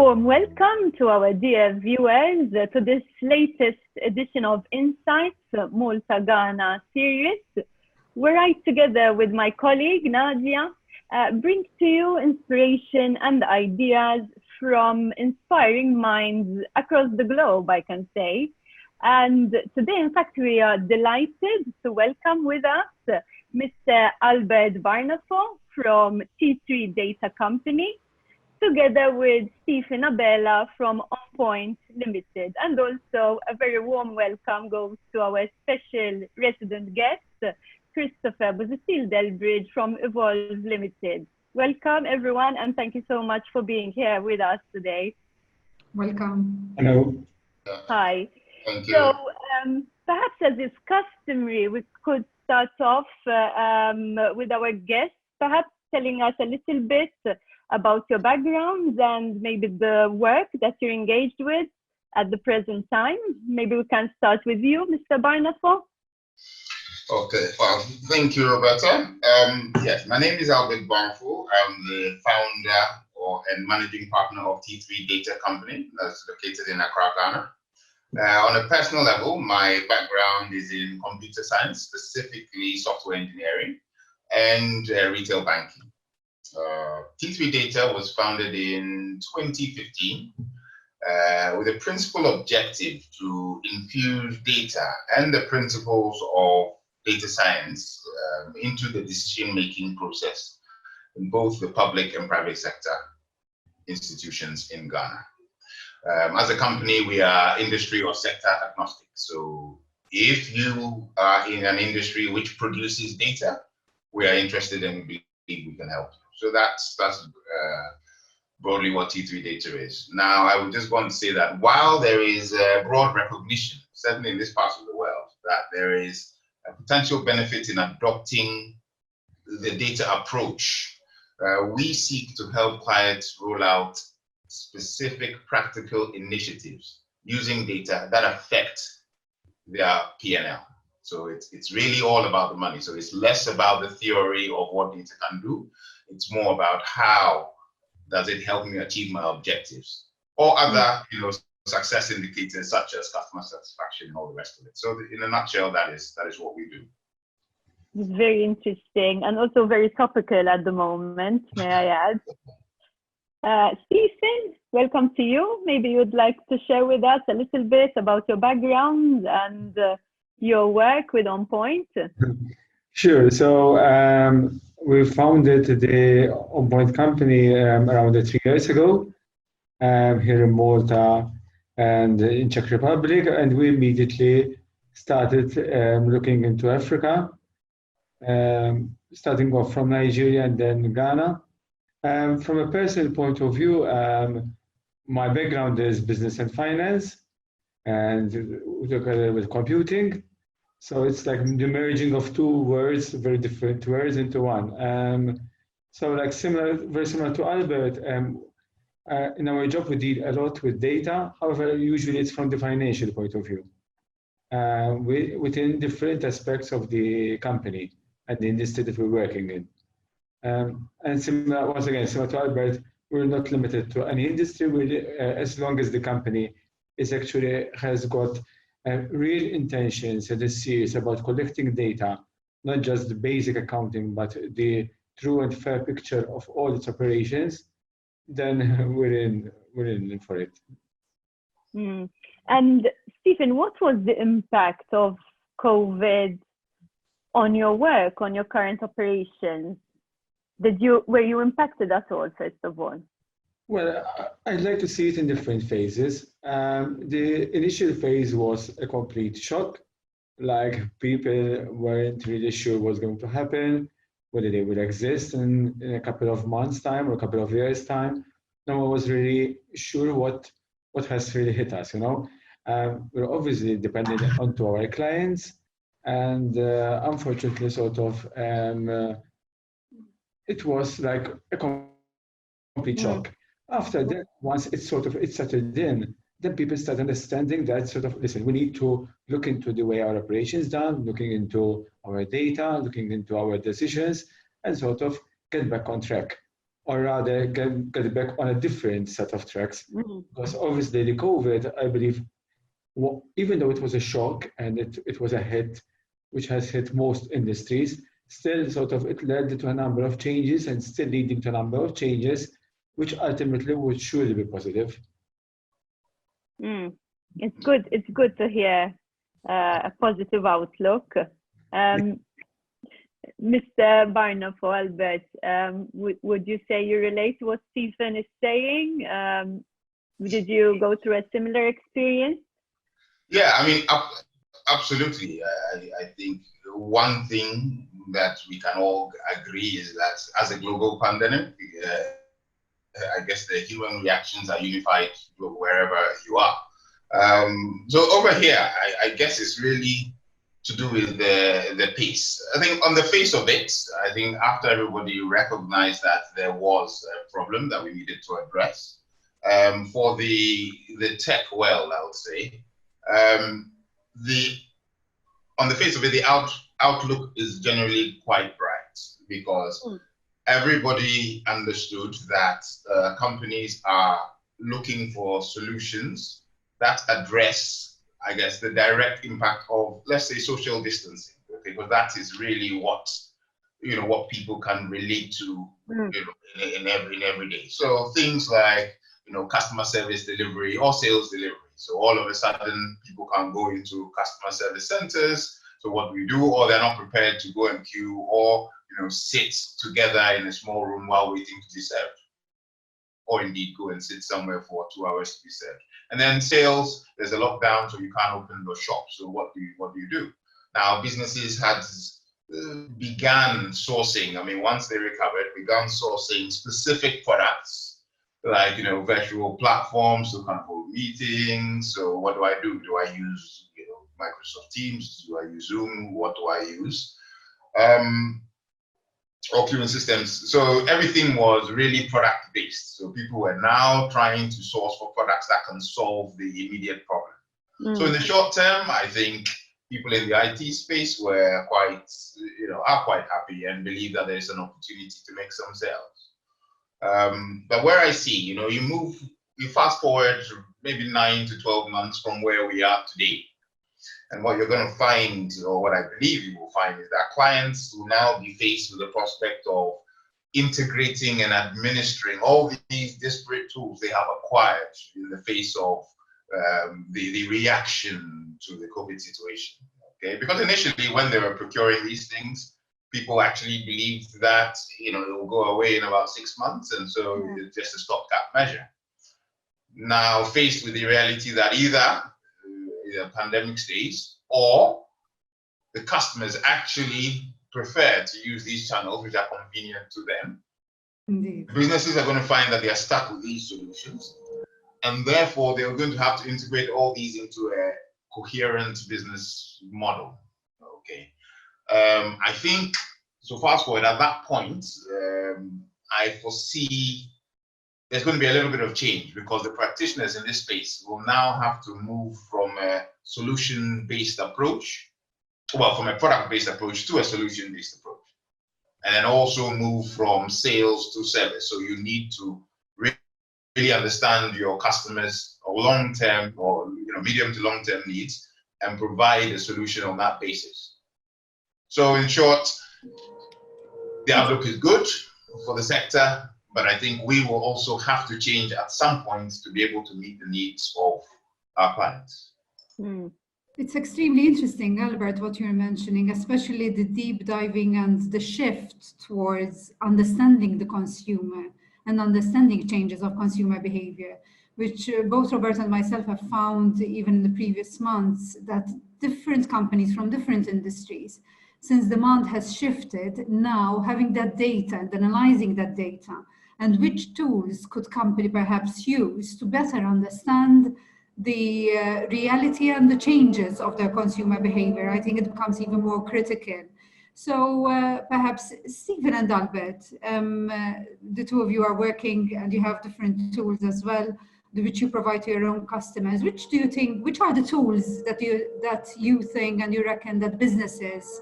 warm welcome to our dear viewers to this latest edition of Insights Malta Ghana series, where I, together with my colleague Nadia, bring to you inspiration and ideas from inspiring minds across the globe, I can say. And today, in fact, we are delighted to welcome with us Mr. Barnafo from T3 Data Company, together with Stephen Abela from On Point Limited. And also a very warm welcome goes to our special resident guest, Christopher Buzatil-Delbridge from Evolve Limited. Welcome everyone, and thank you so much for being here with us today. Welcome. Hello. Hi. Thank you. So perhaps as is customary, we could start off with our guest, perhaps telling us a little bit about your background and maybe the work that you're engaged with at the present time. Maybe we can start with you, Mr. Barnafo. Okay, well, thank you, Roberta. Yes, my name is Barnafo. I'm the founder and managing partner of T3 Data Company that's located in Accra, Ghana. On a personal level, my background is in computer science, specifically software engineering and retail banking. T3 Data was founded in 2015 with a principal objective to infuse data and the principles of data science into the decision-making process in both the public and private sector institutions in Ghana. As a company, we are industry or sector agnostic. So if you are in an industry which produces data, we are interested and believe we can help. So that's broadly what T3 Data is. Now, I would just want to say that while there is broad recognition, certainly in this part of the world, that there is a potential benefit in adopting the data approach, we seek to help clients roll out specific practical initiatives using data that affect their P&L. So it's really all about the money. So it's less about the theory of what data can do. It's more about how does it help me achieve my objectives or other, success indicators such as customer satisfaction and all the rest of it. So in a nutshell, that is what we do. It's very interesting and also very topical at the moment, may I add. Stephen, welcome to you. Maybe you'd like to share with us a little bit about your background and your work with On Point. Sure. So we founded the On Point company around 3 years ago here in Malta and in Czech Republic, and we immediately started looking into Africa, starting off from Nigeria and then Ghana. From a personal point of view, my background is business and finance, and together with computing. So it's like the merging of two words, very different words, into one. So like very similar to Albert, in our job we deal a lot with data. However, usually it's from the financial point of view, within different aspects of the company and the industry that we're working in. And similar, once again, similar to Albert, we're not limited to any industry. As long as the company has got real intentions and is serious about collecting data, not just the basic accounting, but the true and fair picture of all its operations, then we're in for it. And Stephen, what was the impact of COVID on your work, on your current operations? Were you impacted at all, first of all? Well, I'd like to see it in different phases. The initial phase was a complete shock. Like, people weren't really sure what's going to happen, whether they will exist in a couple of months' time or a couple of years' time. No one was really sure what has really hit us, We're obviously dependent onto our clients, and unfortunately, it was like a complete shock. After that, once it settled in, then people start understanding that listen, we need to look into the way our operations done, looking into our data, looking into our decisions, and get back on track. or rather get back on a different set of tracks. Because obviously the COVID, I believe, even though it was a shock and it was a hit which has hit most industries, still sort of it led to a number of changes and still leading to a number of changes, which ultimately would surely be positive. It's good to hear a positive outlook. Mr. Barnafo, Albert, would you say you relate to what Stephen is saying? Did you go through a similar experience? Yeah, I mean, absolutely. I think one thing that we can all agree is that as a global pandemic, I guess the human reactions are unified wherever you are. So over here, I guess it's really to do with the pace. I think on the face of it, I think after everybody recognized that there was a problem that we needed to address, for the tech world, I would say, on the face of it, the outlook is generally quite bright because everybody understood that companies are looking for solutions that address, I guess, the direct impact of, let's say, social distancing, okay? Because that is really what people can relate to, in every day. So things like, customer service delivery or sales delivery. So all of a sudden, people can go into customer service centers. So what we do, or they're not prepared to go and queue, or sit together in a small room while waiting to be served, or indeed go and sit somewhere for 2 hours to be served. And then sales, there's a lockdown, so you can't open your shop. So what do you do? Now, businesses had began sourcing. I mean, once they recovered, began sourcing specific products, like virtual platforms to kind of hold meetings. So what do I do? Do I use Microsoft Teams? Do I use Zoom? What do I use? Or queuing systems. So everything was really product based. So people were now trying to source for products that can solve the immediate problem. So in the short term, I think people in the IT space were are quite happy and believe that there's an opportunity to make some sales. But where I see, you fast forward maybe 9 to 12 months from where we are today. And what you're going to find, or what I believe you will find, is that clients will now be faced with the prospect of integrating and administering all these disparate tools they have acquired in the face of the reaction to the COVID situation. Okay, because initially when they were procuring these things, people actually believed that it will go away in about 6 months, and so it's just a stopgap measure. Now faced with the reality that either the pandemic stays, or the customers actually prefer to use these channels which are convenient to them. Indeed. Businesses are going to find that they are stuck with these solutions, and therefore they're going to have to integrate all these into a coherent business model. Okay, I think so. Fast forward at that point, I foresee there's going to be a little bit of change, because the practitioners in this space will now have to move from a solution-based approach, from a product-based approach to a solution-based approach, and then also move from sales to service. So you need to really understand your customers' long-term or medium to long-term needs and provide a solution on that basis. So in short, the outlook is good for the sector, but I think we will also have to change at some point to be able to meet the needs of our clients. It's extremely interesting, Albert, what you're mentioning, especially the deep diving and the shift towards understanding the consumer and understanding changes of consumer behavior, which both Robert and myself have found even in the previous months, that different companies from different industries, since demand has shifted, now having that data and analyzing that data, and which tools could company perhaps use to better understand the reality and the changes of their consumer behavior. I think it becomes even more critical. So perhaps Stephen and Albert, the two of you are working and you have different tools as well, which you provide to your own customers. Which are the tools that you think and you reckon that businesses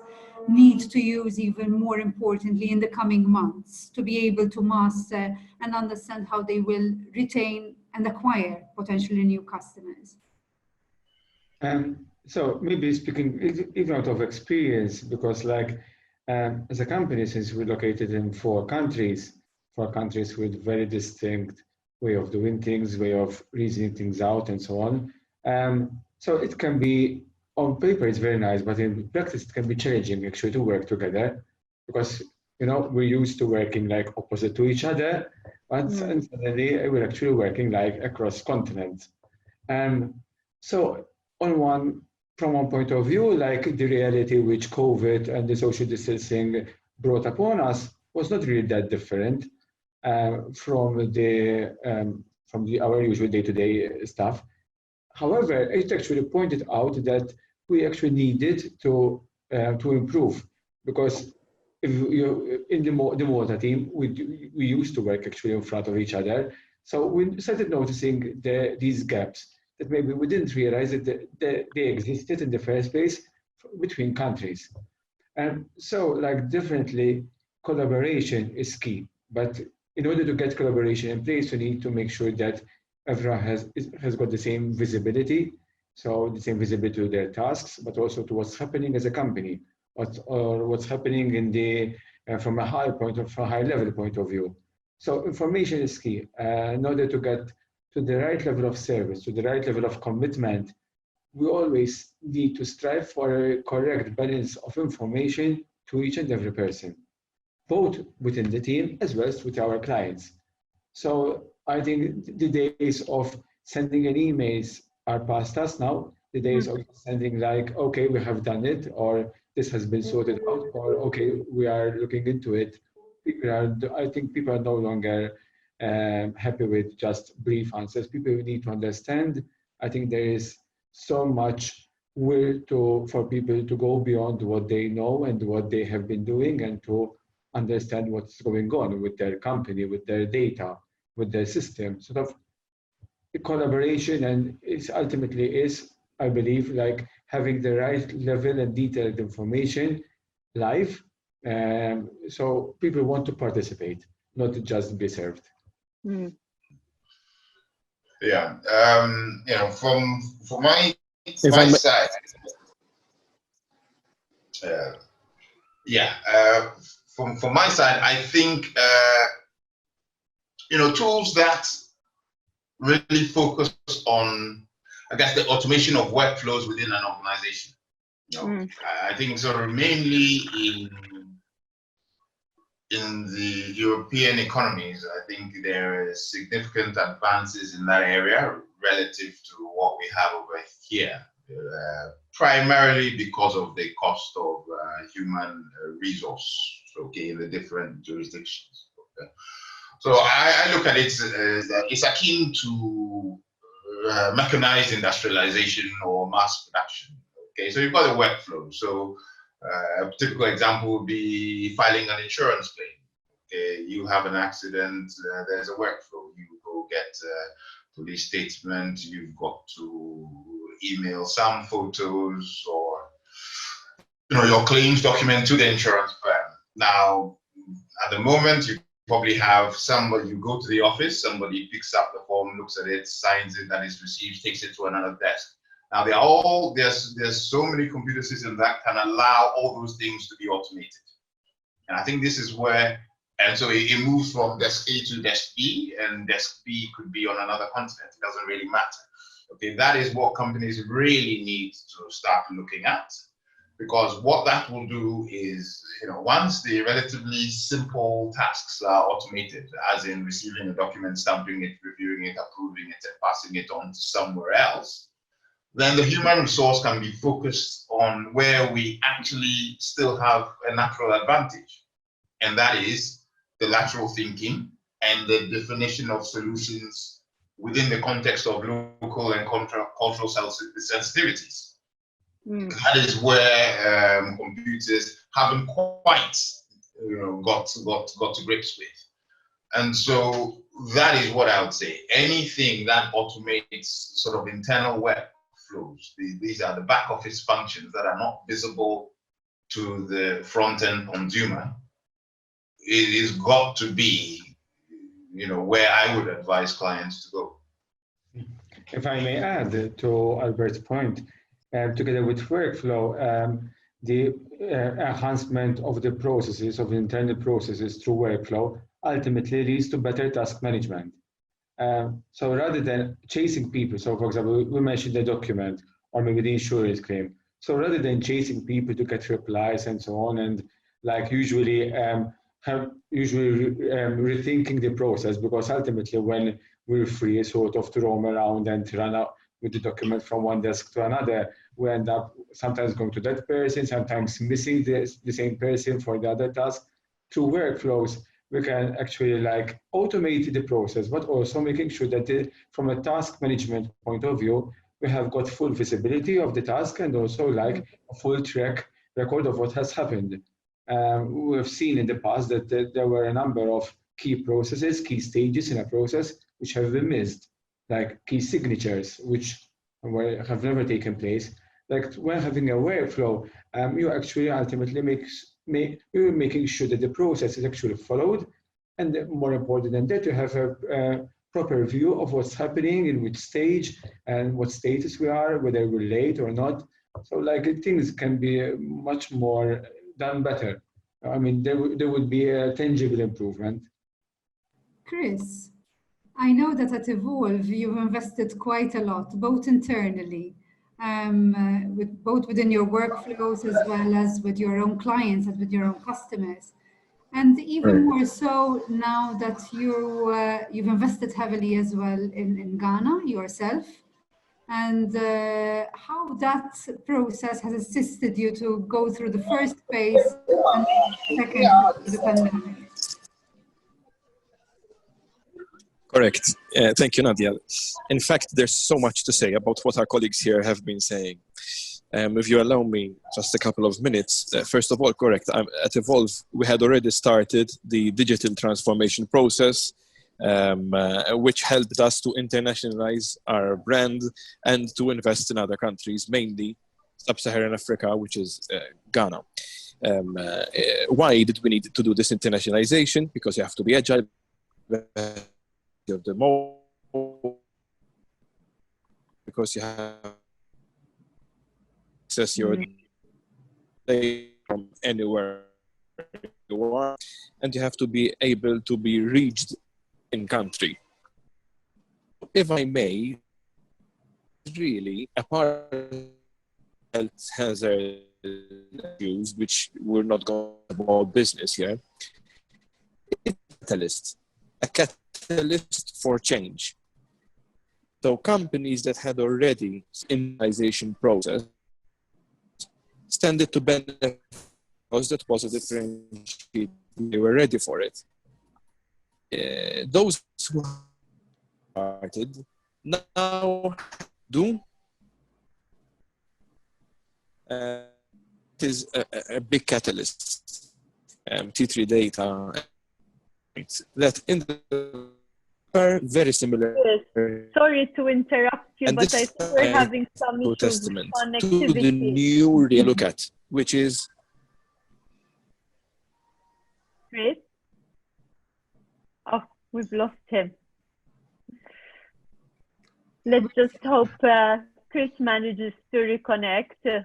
need to use even more importantly in the coming months to be able to master and understand how they will retain and acquire potentially new customers? So maybe speaking even out of experience, because like as a company, since we're located in four countries with very distinct way of doing things, way of reasoning things out, and so on. So it can be, on paper, it's very nice, but in practice, it can be challenging actually to work together, because we're used to working like opposite to each other, and suddenly we're actually working like across continents. So from one point of view, like the reality which COVID and the social distancing brought upon us was not really that different from our usual day-to-day stuff. However, it actually pointed out that we actually needed to improve, because if in the Malta team, we used to work actually in front of each other. So we started noticing these gaps that maybe we didn't realize that they existed in the first place between countries. And so, like, definitely collaboration is key. But in order to get collaboration in place, we need to make sure that everyone has got the same visibility, so the same visibility to their tasks, but also to what's happening as a company, or what's happening from a high level point of view. So information is key in order to get to the right level of service, to the right level of commitment. We always need to strive for a correct balance of information to each and every person, both within the team as well as with our clients. So I think the days of sending an emails are past us now. The days of sending like, okay, we have done it, or this has been sorted out, or okay, we are looking into it. I think people are no longer happy with just brief answers. People need to understand. I think there is so much will for people to go beyond what they know and what they have been doing, and to understand what's going on with their company, with their data, with their system. Sort of collaboration, and it's ultimately is, I believe, like having the right level and detailed information live, so people want to participate, not to just be served. Yeah, from my side, from my side, I think tools that really focus on, I guess, the automation of workflows within an organization. I think sort of mainly in the European economies, I think there is significant advances in that area relative to what we have over here, primarily because of the cost of human resource, in the different jurisdictions. So I look at it as it's akin to mechanized industrialization or mass production. So you've got a workflow. So a typical example would be filing an insurance claim. You have an accident, there's a workflow. You go get a police statement, you've got to email some photos or your claims document to the insurance firm. Now, at the moment, you probably have somebody, you go to the office, somebody picks up the form, looks at it, signs it, that is received, takes it to another desk. Now there's so many computer systems that can allow all those things to be automated. And I think this is where, and so it moves from desk A to desk B, and desk B could be on another continent. It doesn't really matter. That is what companies really need to start looking at, because what that will do is, once the relatively simple tasks are automated, as in receiving a document, stamping it, reviewing it, approving it, and passing it on to somewhere else, then the human resource can be focused on where we actually still have a natural advantage. And that is the lateral thinking and the definition of solutions within the context of local and cultural sensitivities. That is where computers haven't quite got to grips with. And so that is what I would say. Anything that automates sort of internal workflows, these are the back office functions that are not visible to the front-end consumer, it is got to be, where I would advise clients to go. If I may add to Albert's point, together with workflow, the enhancement of the processes, of internal processes through workflow ultimately leads to better task management. So rather than chasing people, so for example, we mentioned the document or maybe the insurance claim. So rather than chasing people to get replies and so on, and like usually rethinking the process, because ultimately when we're free sort of to roam around and to run out with the document from one desk to another, we end up sometimes going to that person, sometimes missing the same person for the other task. Through workflows, we can actually like automate the process, but also making sure that from a task management point of view, we have got full visibility of the task and also like a full track record of what has happened. We've seen in the past that there were a number of key processes, key stages in a process which have been missed, like key signatures, which have never taken place. Like when having a workflow, you actually ultimately you're making sure that the process is actually followed, and more important than that, you have a proper view of what's happening, in which stage, and what status we are, whether we're late or not. So like things can be much more done better. I mean, there would be a tangible improvement. Chris, I know that at Evolve, you've invested quite a lot, both internally, both within your workflows as well as with your own clients and with your own customers. And even more so now that you've invested heavily as well in Ghana yourself, and how that process has assisted you to go through the first phase and the second of the pandemic. Correct. Thank you, Nadia. In fact, there's so much to say about what our colleagues here have been saying. If you allow me just a couple of minutes, first of all, correct, at Evolve, we had already started the digital transformation process, which helped us to internationalize our brand and to invest in other countries, mainly Sub-Saharan Africa, which is Ghana. Why did we need to do this internationalization? Because you have to be agile of the moment, because you have access your data from anywhere you are, and you have to be able to be reached in country. If I may, really, apart from health hazard issues, which we're not going about business here, it's a catalyst for change. So companies that had already internationalization process tended to benefit because that was a differentiator. They were ready for it. Those who started now do. It is a big catalyst. T3 data that in the are very similar. Yes. Sorry to interrupt you, and but I think we're having some issues testament with to connectivity. the new look at, which is Chris? Oh, we've lost him. Let's just hope Chris manages to reconnect.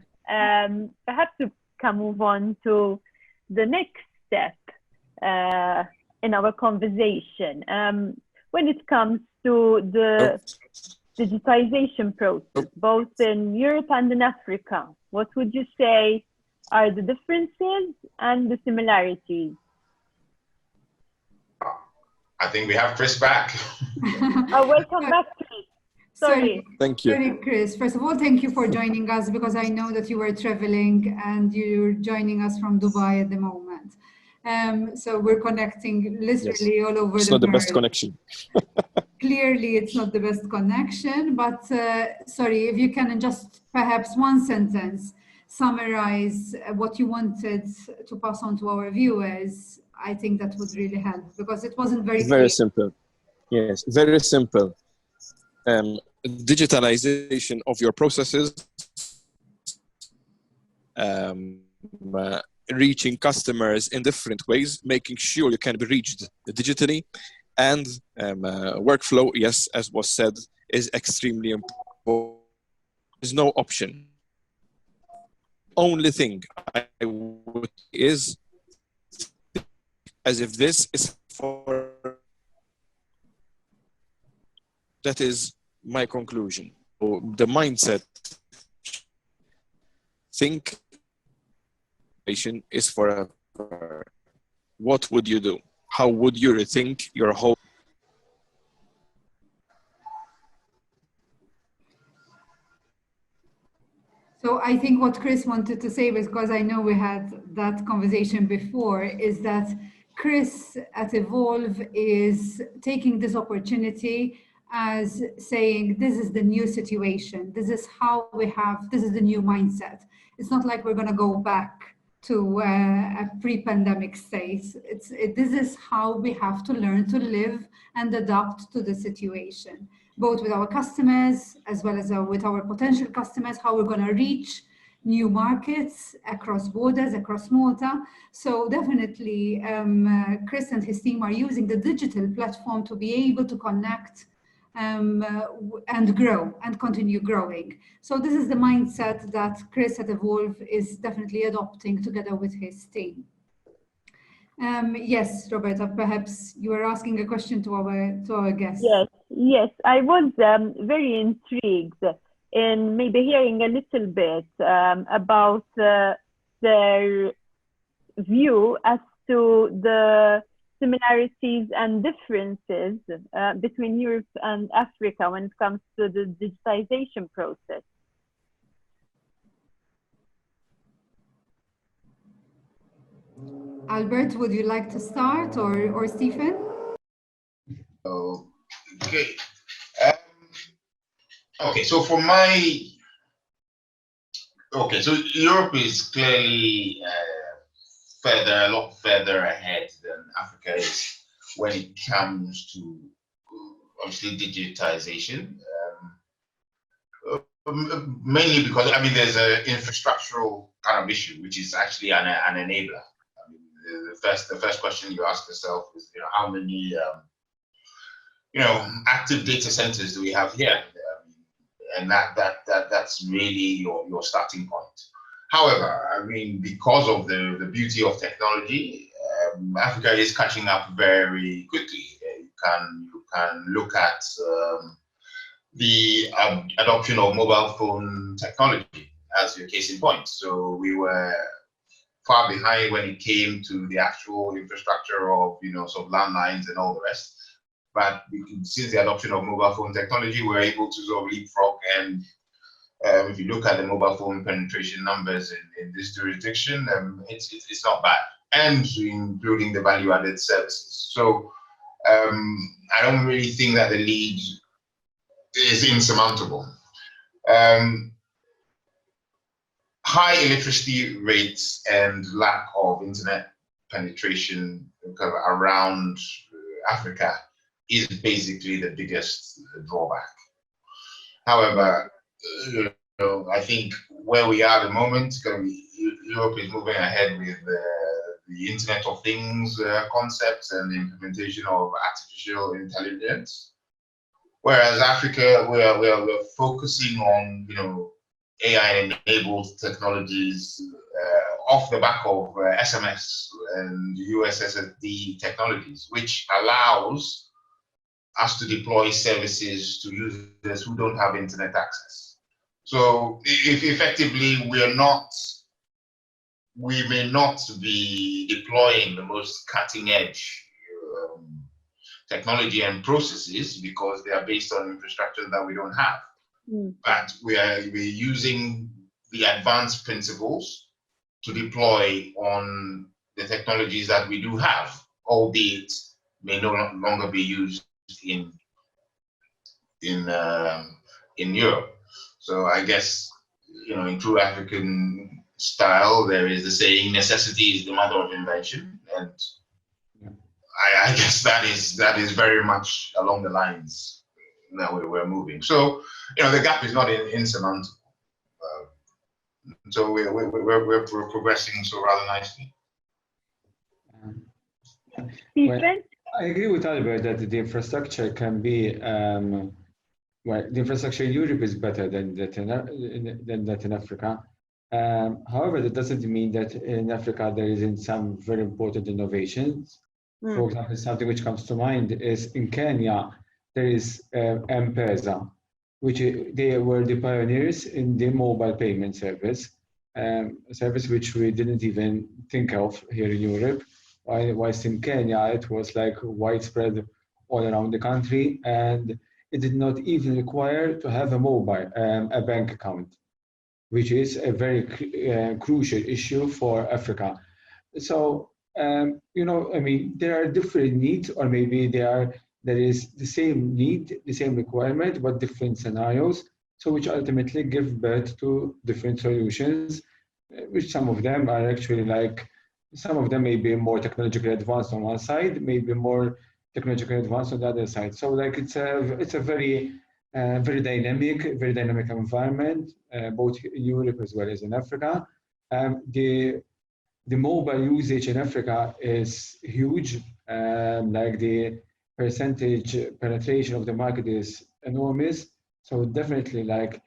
Perhaps we can move on to the next step in our conversation. When it comes to the digitization process, both in Europe and in Africa, what would you say are the differences and the similarities? I think we have Chris back. Oh, welcome back, Chris. Sorry. Thank you. Sorry, Chris. First of all, thank you for joining us, because I know that you were traveling and you're joining us from Dubai at the moment. So we're connecting literally all over the world. It's not the best connection. Clearly, it's not the best connection, but sorry, if you can in just perhaps one sentence summarize what you wanted to pass on to our viewers, I think that would really help, because it wasn't very clear. Simple. Yes, very simple. Digitalization of your processes reaching customers in different ways, making sure you can be reached digitally, and workflow, yes, as was said, is extremely important. There's no option. Only thing I would is as if this is for. That is my conclusion. So the mindset. Think is forever. What would you do? How would you rethink your whole? So I think what Chris wanted to say, because I know we had that conversation before, is that Chris at Evolve is taking this opportunity as saying, this is the new situation. This is how we have, this is the new mindset. It's not like we're going to go back to a pre-pandemic state. This is how we have to learn to live and adapt to the situation, both with our customers as well as with our potential customers, how we're going to reach new markets across borders, across Malta. So definitely, Chris and his team are using the digital platform to be able to connect and grow and continue growing. So this is the mindset that Chris at Evolve is definitely adopting together with his team. Yes, Roberta, perhaps you were asking a question to our guest. Yes, I was very intrigued in maybe hearing a little bit about their view as to the similarities and differences between Europe and Africa when it comes to the digitization process. Albert, would you like to start, or Stephen? Okay. Okay, so for my... Okay, so Europe is clearly a lot further ahead than Africa is when it comes to obviously digitization. Mainly because, I mean, there's an infrastructural kind of issue, which is actually an enabler. I mean, the first question you ask yourself is, how many active data centers do we have here? And that's really your starting point. However, I mean, because of the beauty of technology, Africa is catching up very quickly. You can look at the adoption of mobile phone technology as your case in point. So we were far behind when it came to the actual infrastructure of sort of landlines and all the rest. But since the adoption of mobile phone technology, we're able to sort of leapfrog. And if you look at the mobile phone penetration numbers in this jurisdiction, it's not bad, and including the value-added services. So I don't really think that the lead is insurmountable. High electricity rates and lack of internet penetration around Africa is basically the biggest drawback. However, I think where we are at the moment, Europe is moving ahead with the Internet of Things concepts and the implementation of artificial intelligence, whereas Africa, we're focusing on AI-enabled technologies off the back of SMS and USSD technologies, which allows us to deploy services to users who don't have internet access. So if effectively we may not be deploying the most cutting edge technology and processes because they are based on infrastructure that we don't have. But we're using the advanced principles to deploy on the technologies that we do have, albeit may no longer be used in Europe. So I guess in true African style, there is the saying, necessity is the mother of invention, and I guess that is very much along the lines that we're moving. So the gap is not insurmountable. So we're progressing so rather nicely. Stephen? I agree with Albert that the infrastructure can be, well, the infrastructure in Europe is better than that in Africa. However, that doesn't mean that in Africa there isn't some very important innovations. For example, something which comes to mind is in Kenya, there is M-Pesa, which they were the pioneers in the mobile payment service, a service which we didn't even think of here in Europe. Whilst in Kenya, it was like widespread all around the country, and it did not even require to have a bank account, which is a very crucial issue for Africa. So, you know, I mean, there are different needs, or maybe there is the same need, the same requirement, but different scenarios, so which ultimately give birth to different solutions, which some of them are actually like, some of them may be more technologically advanced on one side, maybe more technologically advanced on the other side. So like it's a very very dynamic environment, both in Europe as well as in Africa. The mobile usage in Africa is huge. Like the percentage penetration of the market is enormous. So definitely like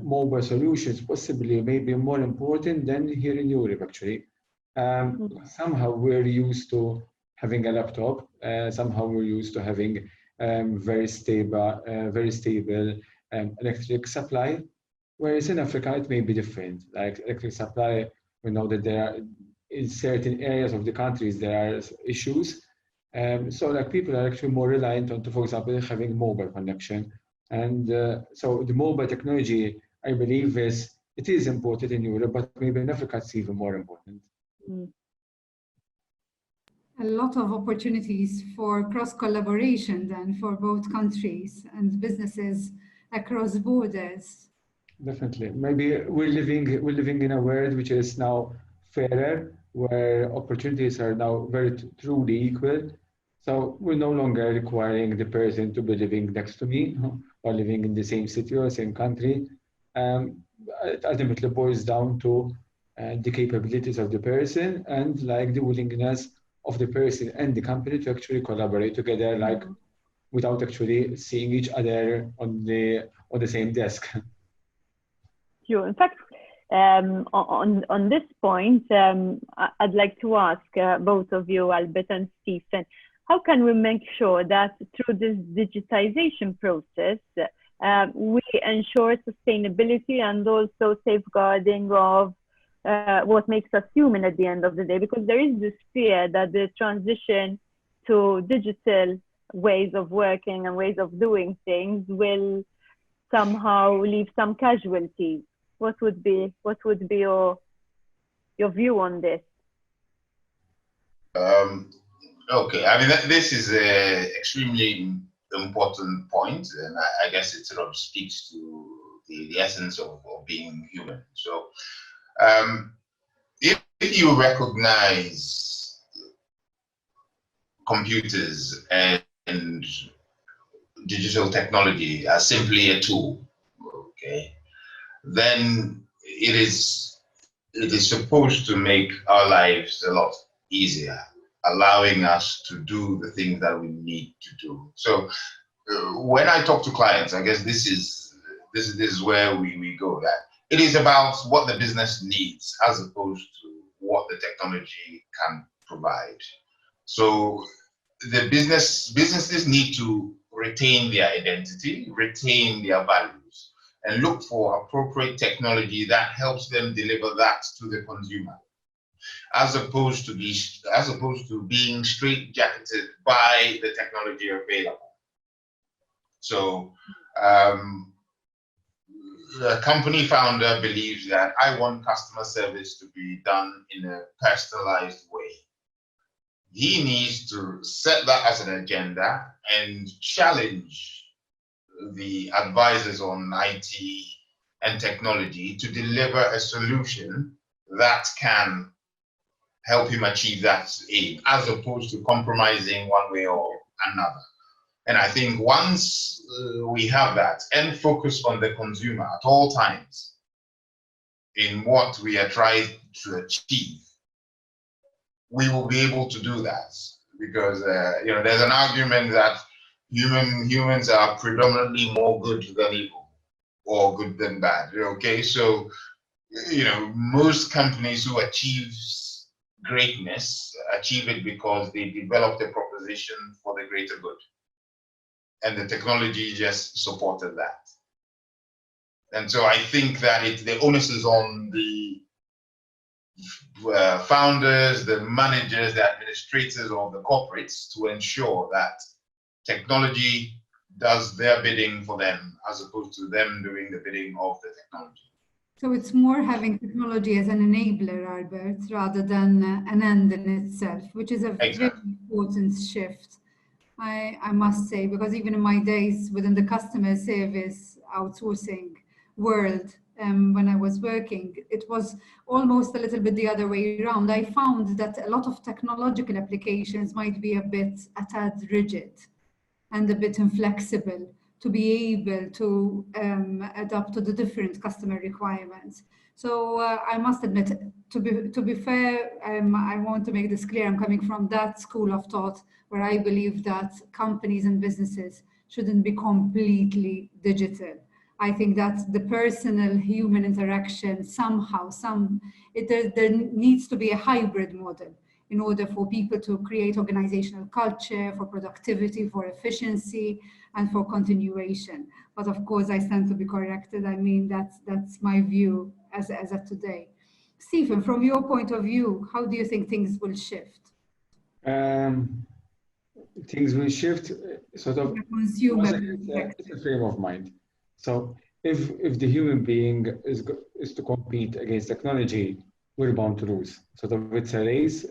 mobile solutions possibly may be more important than here in Europe actually. Somehow we're used to having a laptop. Somehow we're used to having very stable electric supply. Whereas in Africa, it may be different. Like electric supply, we know that there are, in certain areas of the countries, there are issues. So like people are actually more reliant on, for example, having mobile connection. And so the mobile technology, I believe, it is important in Europe, but maybe in Africa, it's even more important. A lot of opportunities for cross-collaboration then for both countries and businesses across borders. Definitely. Maybe we're living in a world which is now fairer, where opportunities are now very truly equal. So we're no longer requiring the person to be living next to me or living in the same city or same country. It ultimately boils down to the capabilities of the person and like the willingness of the person and the company to actually collaborate together, like without actually seeing each other on the same desk. Sure. In fact, on this point, I'd like to ask both of you, Albert and Stephen, how can we make sure that through this digitization process, we ensure sustainability and also safeguarding of what makes us human at the end of the day? Because there is this fear that the transition to digital ways of working and ways of doing things will somehow leave some casualties. What would be your view on this? Okay, I mean this is an extremely important point, and I guess it sort of speaks to the essence of being human. So, if you recognize computers and digital technology as simply a tool, okay, then it is supposed to make our lives a lot easier, allowing us to do the things that we need to do. So when I talk to clients, I guess this is where we go, that it is about what the business needs as opposed to what the technology can provide. So the businesses need to retain their identity, retain their values, and look for appropriate technology that helps them deliver that to the consumer, as opposed to being straitjacketed by the technology available. So the company founder believes that I want customer service to be done in a personalized way. He needs to set that as an agenda and challenge the advisors on IT and technology to deliver a solution that can help him achieve that aim, as opposed to compromising one way or another. And I think once we have that and focus on the consumer at all times, in what we are trying to achieve, we will be able to do that. Because you know, there's an argument that humans are predominantly more good than evil, or good than bad. Okay, so you know, most companies who achieve greatness achieve it because they developed a proposition for the greater good, and the technology just supported that. And so I think that the onus is on the founders, the managers, the administrators of the corporates to ensure that technology does their bidding for them, as opposed to them doing the bidding of the technology. So it's more having technology as an enabler, Albert, rather than an end in itself, which is a very important shift, I must say, because even in my days within the customer service outsourcing world, when I was working, it was almost a little bit the other way around. I found that a lot of technological applications might be a tad rigid and a bit inflexible to be able to adapt to the different customer requirements. So I must admit, to be fair, I want to make this clear. I'm coming from that school of thought where I believe that companies and businesses shouldn't be completely digital. I think that the personal human interaction somehow, there needs to be a hybrid model in order for people to create organizational culture, for productivity, for efficiency, and for continuation. But of course, I stand to be corrected. I mean, that's my view as of today. Stephen, from your point of view, how do you think things will shift? Things will shift sort of. Consumer. It's a frame of mind. So if the human being is to compete against technology, we're bound to lose. Sort of it's a race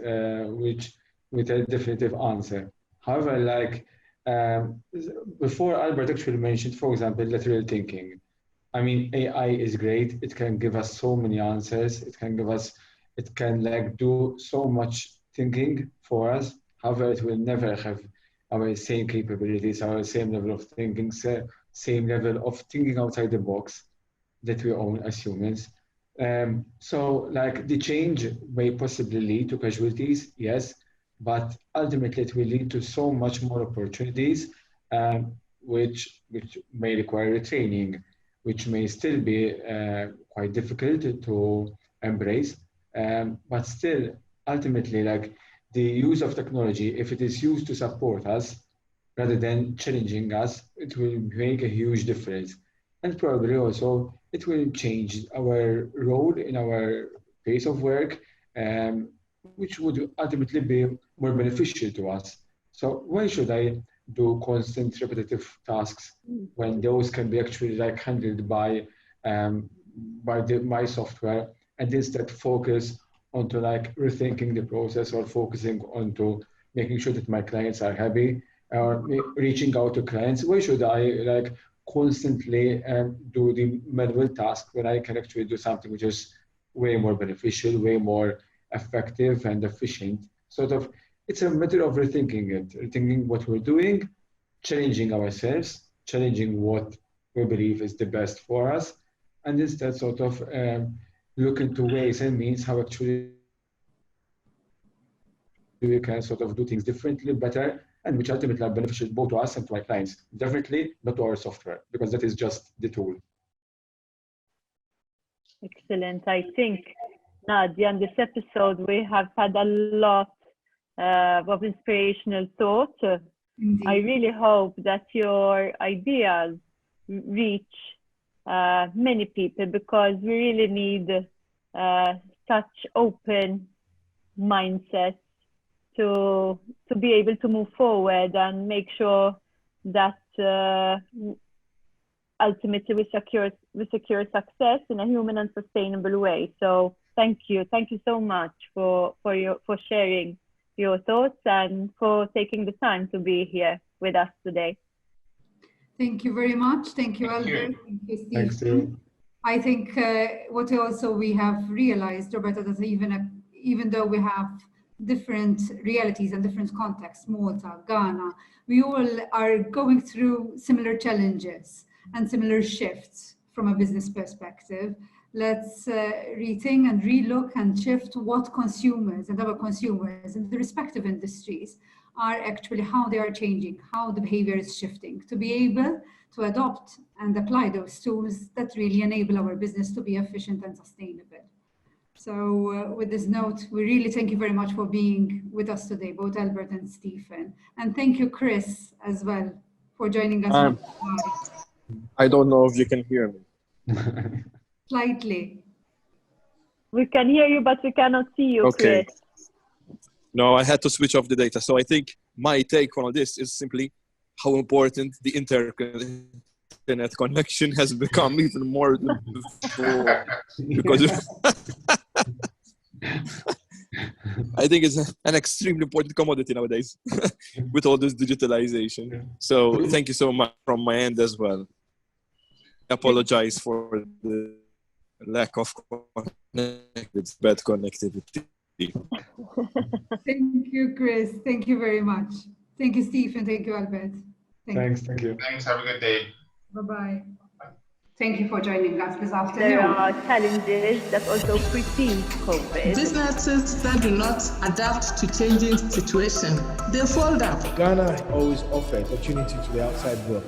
which with a definitive answer. However, like before Albert actually mentioned, for example, lateral thinking. I mean, AI is great. It can give us so many answers. It can like do so much thinking for us. However, it will never have our same capabilities, our same level of thinking, same level of thinking outside the box that we own as humans. So like the change may possibly lead to casualties, yes, but ultimately it will lead to so much more opportunities, which may require training, which may still be quite difficult to embrace. But still, ultimately, like the use of technology, if it is used to support us rather than challenging us, it will make a huge difference. And probably also it will change our role in our pace of work, which would ultimately be more beneficial to us. So why should I do constant repetitive tasks when those can be actually like handled by my software, and instead focus onto like rethinking the process or focusing onto making sure that my clients are happy or reaching out to clients? Why should I like constantly do the manual task when I can actually do something which is way more beneficial, way more effective and efficient? Sort of, it's a matter of rethinking what we're doing, challenging ourselves, challenging what we believe is the best for us, and instead sort of look into ways and means how actually we can sort of do things differently, better, and which ultimately are beneficial both to us and to our clients. Definitely not to our software, because that is just the tool. Excellent. I think, Nadia, in this episode, we have had a lot of inspirational thought. I really hope that your ideas reach many people, because we really need such open mindsets to be able to move forward and make sure that ultimately we secure success in a human and sustainable way. So thank you so much for sharing your thoughts and for taking the time to be here with us today. Thank you very much. Thank you, Albert. Thank you, Steve. Thanks, Steve. I think what also we have realized, Roberta, that even though we have different realities and different contexts, Malta, Ghana, we all are going through similar challenges and similar shifts from a business perspective. Let's rethink and relook and shift what consumers and our consumers in the respective industries are actually, how they are changing, how the behavior is shifting, to be able to adopt and apply those tools that really enable our business to be efficient and sustainable. So with this note, we really thank you very much for being with us today, both Albert and Stephen. And thank you, Chris, as well, for joining us. I don't know if you can hear me. Slightly. We can hear you, but we cannot see you, Okay. Chris. No, I had to switch off the data. So I think my take on this is simply how important the internet connection has become even more than before. Because I think it's an extremely important commodity nowadays with all this digitalization. So thank you so much from my end as well. I apologize for the lack of bad connectivity. Thank you, Chris. Thank you very much. Thank you, Stephen. Thank you, Albert. Thanks. Thank you. Thanks. Have a good day. Bye-bye. Thank you for joining us this afternoon. There are challenges that also precede COVID. Businesses that do not adapt to changing situations, they fold up. Ghana always offers opportunity to the outside world.